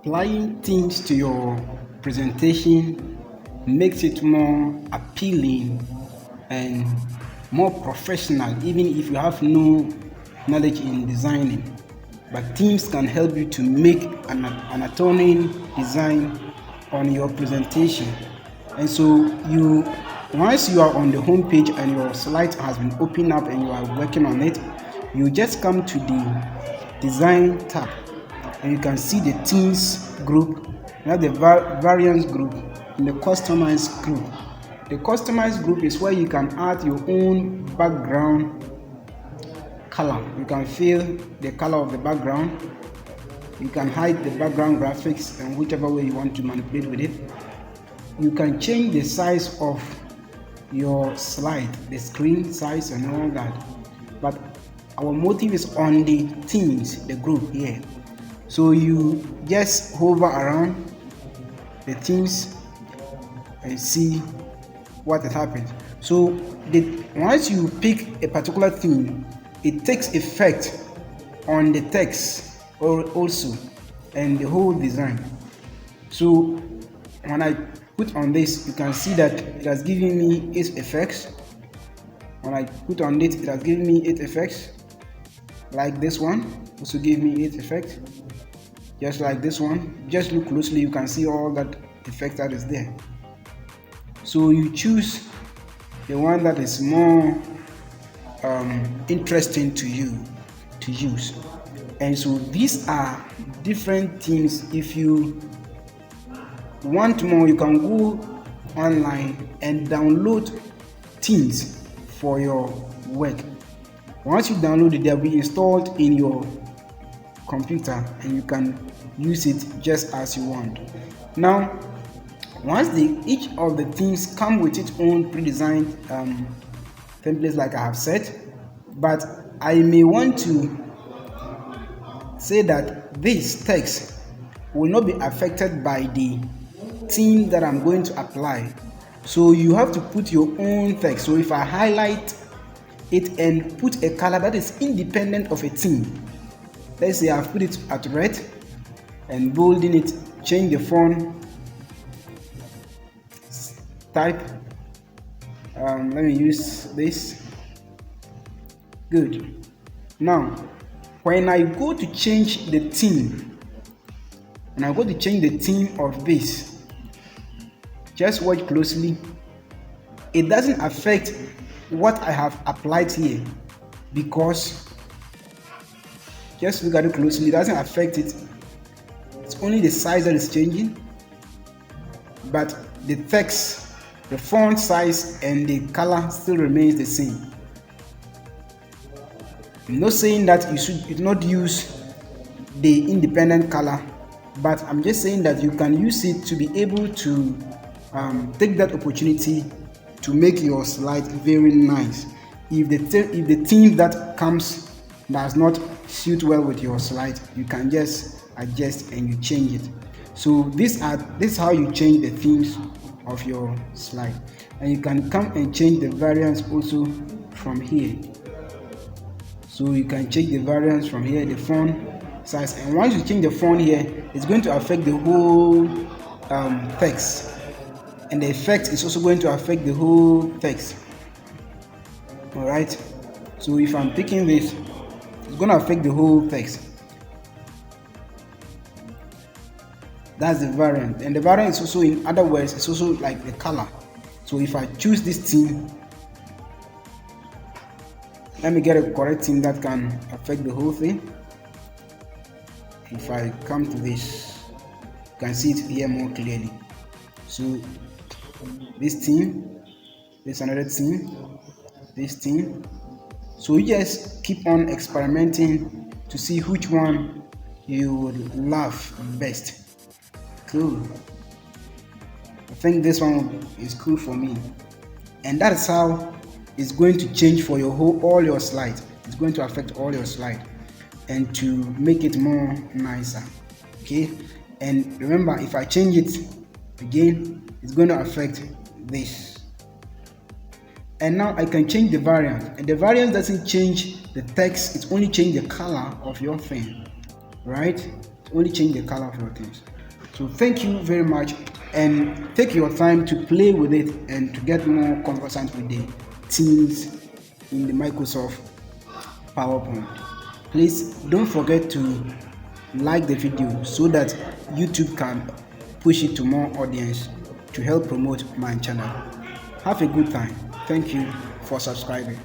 Applying things to your presentation makes it more appealing and more professional, even if you have no knowledge in designing. But themes can help you to make an atoning design on your presentation. And so once you are on the home page and your slide has been opened up and you are working on it, you just come to the design tab and you can see the themes group, the variants group, and the customized group. The customized group is where you can add your own background color. You can fill the color of the background. You can hide the background graphics and whichever way you want to manipulate with it. You can change the size of your slide, the screen size and all that. But our motive is on the themes, the group here. So you just hover around the themes and see what has happened. So once you pick a particular theme, it takes effect on the text also and the whole design. So when I put on this, you can see that it has given me 8 effects. When I put on it, it has given me 8 effects. Like this one also gave me 8 effects. Just like this one. Just look closely, you can see all that effect that is there. So you choose the one that is more interesting to you to use. And so these are different themes. If you want more, you can go online and download themes for your work. Once you download it, they'll be installed in your computer and you can use it just as you want. Now, once each of the themes come with its own pre-designed templates, like I have said, but I may want to say that this text will not be affected by the theme that I'm going to apply. So you have to put your own text. So if I highlight it and put a color that is independent of a theme, let's say I've put it at red and bolding it, change the font type. Let me use this. Good. Now, when I go to change the theme, of this, just watch closely. It doesn't affect what I have applied here, because just look at it closely. It doesn't affect it. It's only the size that is changing, but the text, the font size and the color still remains the same. I'm not saying that you should not use the independent color, but I'm just saying that you can use it to be able to take that opportunity to make your slide very nice. If the theme that comes does not suit well with your slide, you can just adjust and you change it. So this is how you change the themes of your slide. And you can come and change the variants also from here. So you can change the variants from here, the font size, and once you change the font here, it's going to affect the whole text, and the effect is also going to affect the whole text. All right, so if I'm picking this, it's going to affect the whole text. That's the variant, and the variant is also, in other words, it's also like the color. So if I choose this theme, let me get a correct theme that can affect the whole thing. If I come to this, you can see it here more clearly. So this theme, this another theme, this theme. So you just keep on experimenting to see which one you would love best. Cool. I think this one is cool for me, and that is how it's going to change for all your slides. It's going to affect all your slides and to make it more nicer. Okay, and remember, if I change it again, it's going to affect this. And now I can change the variant, and the variant doesn't change the text, it only change the color of your thing, right? It only change the color of your things. So thank you very much, and take your time to play with it and to get more conversant with the teams in the Microsoft PowerPoint. Please don't forget to like the video so that YouTube can push it to more audience to help promote my channel. Have a good time. Thank you for subscribing.